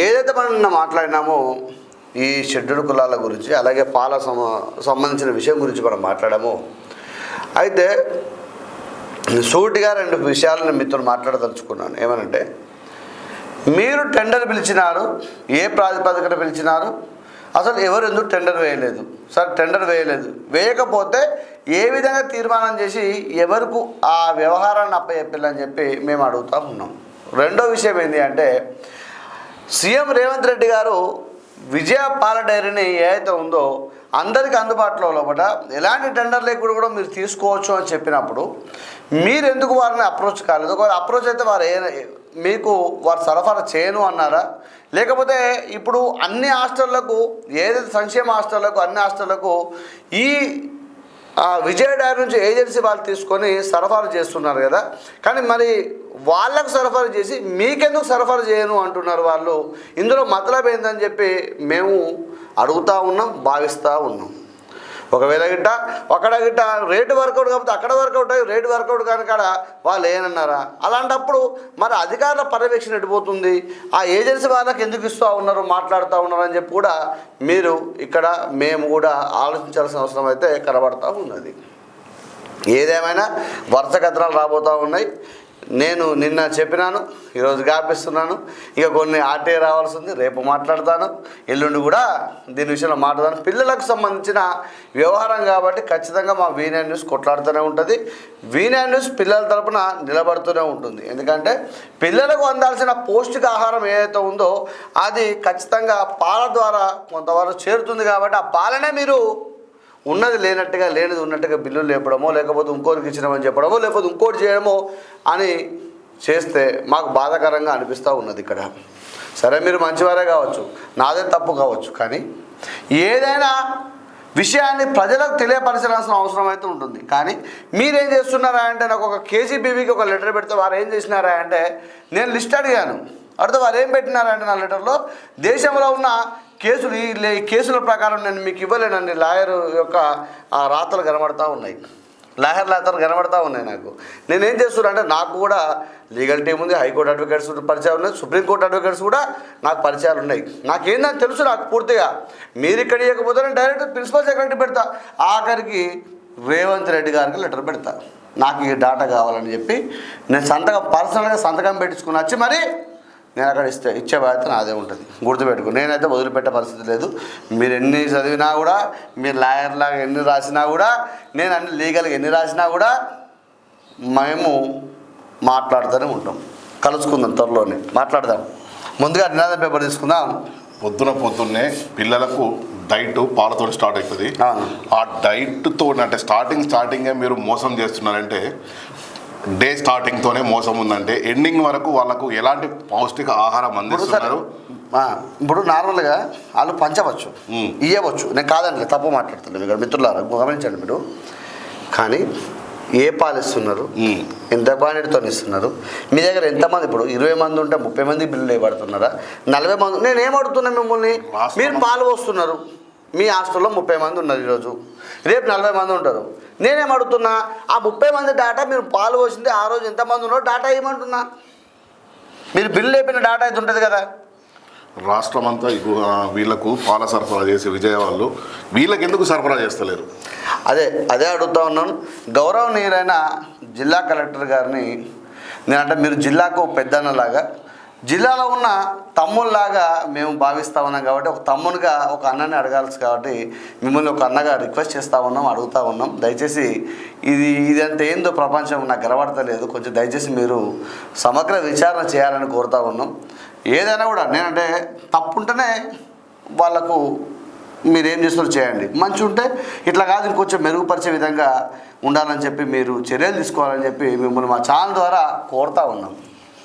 ఏదైతే మనం నిన్న మాట్లాడినామో ఈ షెడ్యూల్ కులాల గురించి, అలాగే సంబంధించిన విషయం గురించి మనం మాట్లాడాము. అయితే సూటిగా 2 విషయాలను మీతో మాట్లాడదలుచుకున్నాను. ఏమనంటే, మీరు టెండర్ పిలిచినారు, ఏ ప్రాతిపదికన పిలిచినారు, అసలు ఎవరు ఎందుకు టెండర్ వేయలేదు? సార్ టెండర్ వేయలేదు, వేయకపోతే ఏ విధంగా తీర్మానం చేసి ఎవరికి ఆ వ్యవహారాన్ని అప్పచెప్పాలని చెప్పి మేము అడుగుతూ ఉన్నాం. రెండో విషయం ఏంటి అంటే, సీఎం రేవంత్ రెడ్డి గారు విజయ పాల డైరీని ఏదైతే ఉందో అందరికీ అందుబాటులో లోపల ఎలాంటి టెండర్ లేకుండా కూడా మీరు తీసుకోవచ్చు అని చెప్పినప్పుడు మీరు ఎందుకు వారిని అప్రోచ్ కాలేదు? ఒకవేళ అప్రోచ్ అయితే వారు మీకు వారు సరఫరా చేయను అన్నారా? లేకపోతే ఇప్పుడు అన్ని హాస్టళ్లకు, ఏదైతే సంక్షేమ హాస్టళ్లకు, అన్ని హాస్టళ్లకు ఈ విజయ డైరీ నుంచి ఏజెన్సీ వాళ్ళు తీసుకొని సరఫరా చేస్తున్నారు కదా, కానీ మరి వాళ్ళకు సరఫరా చేసి మీకెందుకు సరఫరా చేయను అంటున్నారు వాళ్ళు? ఇందులో మతలబ్ ఏందని చెప్పి మేము అడుగుతూ ఉన్నాం, భావిస్తూ ఉన్నాం. ఒకవేళ అక్కడ రేటు వర్కౌట్ కాకపోతే అక్కడ వర్కౌట్ అయ్యి రేటు వర్కౌట్ కానీ కాడ వాళ్ళు ఏనన్నారా? అలాంటప్పుడు మరి అధికారుల పర్యవేక్షణ ఎడిపోతుంది, ఆ ఏజెన్సీ వాళ్ళకి ఎందుకు ఇస్తూ ఉన్నారు, మాట్లాడుతూ ఉన్నారు అని చెప్పి కూడా మీరు ఇక్కడ మేము కూడా ఆలోచించాల్సిన అవసరం అయితే కనబడుతూ ఉన్నది. ఏదేమైనా వరుస కథనాలు రాబోతూ ఉన్నాయి. నేను నిన్న చెప్పినాను, ఈరోజు గాపిస్తున్నాను. ఇక కొన్ని ఆర్టీఏ రావాల్సి ఉంది, రేపు మాట్లాడతాను, ఎల్లుండి కూడా దీని విషయంలో మాట్లాడతాను. పిల్లలకు సంబంధించిన వ్యవహారం కాబట్టి ఖచ్చితంగా మా V9 న్యూస్ కొట్లాడుతూనే ఉంటుంది. V9 న్యూస్ పిల్లల తరపున నిలబడుతూనే ఉంటుంది. ఎందుకంటే పిల్లలకు అందాల్సిన పౌష్టికాహారం ఏదైతే ఉందో అది ఖచ్చితంగా పాల ద్వారా కొంతవరకు చేరుతుంది. కాబట్టి ఆ పాలనే మీరు ఉన్నది లేనట్టుగా, లేనిది ఉన్నట్టుగా బిల్లులు లేపడమో, లేకపోతే ఇంకోరికి ఇచ్చినామని చెప్పడమో, లేకపోతే ఇంకోటి చేయడమో అని చేస్తే మాకు బాధాకరంగా అనిపిస్తూ ఉన్నది ఇక్కడ. సరే, మీరు మంచివారే కావచ్చు, నాదే తప్పు కావచ్చు, కానీ ఏదైనా విషయాన్ని ప్రజలకు తెలియపరచాల్సిన అవసరం అయితే ఉంటుంది. కానీ మీరేం చేస్తున్నారా అంటే, నాకు ఒక KGBVకి ఒక లెటర్ పెడితే వారు ఏం చేసినారా అంటే, నేను లిస్ట్ అడిగాను, అడిగితే వారు ఏం పెట్టినారంటే నా లెటర్లో దేశంలో ఉన్న కేసులు, ఈ కేసుల ప్రకారం నేను మీకు ఇవ్వలేనండి. లాయర్ యొక్క రాతలు కనబడతా ఉన్నాయి, లాయర్ రాతలు కనబడతా ఉన్నాయి. నాకు నేనేం చేస్తున్నా అంటే, నాకు కూడా లీగల్ టీం ఉంది, హైకోర్టు అడ్వకేట్స్ పరిచయాలు ఉన్నాయి, సుప్రీంకోర్టు అడ్వకేట్స్ కూడా నాకు పరిచయాలు ఉన్నాయి. నాకేందని తెలుసు, నాకు పూర్తిగా. మీరు ఇక్కడ ఇవ్వకపోతే నేను డైరెక్ట్ ప్రిన్సిపల్ సెక్రటరీ పెడతా, ఆఖరికి రేవంత్ రెడ్డి గారికి లెటర్ పెడతా, నాకు ఈ డాటా కావాలని చెప్పి నేను పర్సనల్గా సంతకం పెట్టించుకుని వచ్చి మరి నేను అక్కడ ఇచ్చే బాధ్యత నాదే ఉంటుంది. గుర్తుపెట్టుకో, నేనైతే వదిలిపెట్టే పరిస్థితి లేదు. మీరు ఎన్ని చదివినా కూడా, మీరు లాయర్లాగా ఎన్ని రాసినా కూడా, నేను అన్ని లీగల్గా ఎన్ని రాసినా కూడా మేము మాట్లాడుతూనే ఉంటాం. కలుసుకుందాం, త్వరలోనే మాట్లాడదాం. ముందుగా నినాదం పేపర్ తీసుకుందాం. పొద్దున్నే పిల్లలకు డైట్ పాలతో స్టార్ట్ అవుతుంది. ఆ డైట్తో అంటే స్టార్టింగే మీరు మోసం చేస్తున్నారంటే, డే స్టార్టింగ్తోనే మోసం ఉందంటే ఎండింగ్ వరకు వాళ్ళకు ఎలాంటి పౌష్టిక ఆహారం అందిస్తున్నారు? ఇప్పుడు నార్మల్గా వాళ్ళు పంచవచ్చు, ఇవ్వచ్చు, నేను కాదండి, తప్పు మాట్లాడుతున్నాను. ఇక్కడ మిత్రులారా గమనించండి మీరు. కానీ ఏ పాలు ఇస్తున్నారు, ఎంత క్వాంటిటీతో ఇస్తున్నారు, మీ దగ్గర ఎంతమంది? ఇప్పుడు 20 మంది ఉంటే 30 మంది బిల్లులు వేయబడుతున్నారా? 40 మంది? నేనేం అడుగుతున్నాను మిమ్మల్ని, మీరు పాలు పోస్తున్నారు, మీ హాస్టల్లో 30 మంది ఉన్నారు ఈరోజు, రేపు 40 మంది ఉంటారు. నేనేం అడుగుతున్నా, ఆ 30 మంది డాటా మీరు పాలు పోసింది ఆ రోజు ఎంతమంది ఉన్నారో డాటా ఏమంటున్నా, మీరు బిల్లు లేపిన డాటా అయితే ఉంటుంది కదా. రాష్ట్రం అంతా వీళ్ళకు పాల సరఫరా చేసే విజయ వాళ్ళు వీళ్ళకి ఎందుకు సరఫరా చేస్తలేరు? అదే అడుగుతూ ఉన్నాను. గౌరవనీయులైన జిల్లా కలెక్టర్ గారిని నేనంటే, మీరు జిల్లాకు పెద్దన్నలాగా, జిల్లాలో ఉన్న తమ్ముళ్ళలాగా మేము భావిస్తూ ఉన్నాం. కాబట్టి ఒక తమ్మునిగా ఒక అన్నని అడగాల్సి, కాబట్టి మిమ్మల్ని ఒక అన్నగా రిక్వెస్ట్ చేస్తూ ఉన్నాం, అడుగుతూ ఉన్నాం. దయచేసి ఇదంతా ఏందో ప్రపంచం నాకు గడబడతలేదు, కొంచెం దయచేసి మీరు సమగ్ర విచారణ చేయాలని కోరుతూ ఉన్నాం. ఏదైనా కూడా నేనంటే తప్పుంటేనే వాళ్ళకు మీరేం చేస్తారో చేయండి, మంచి ఉంటే ఇట్లా కాదు ఇంకొంచెం మెరుగుపరిచే విధంగా ఉండాలని చెప్పి మీరు చర్యలు తీసుకోవాలని చెప్పి మిమ్మల్ని మా ఛానల్ ద్వారా కోరుతూ ఉన్నాం.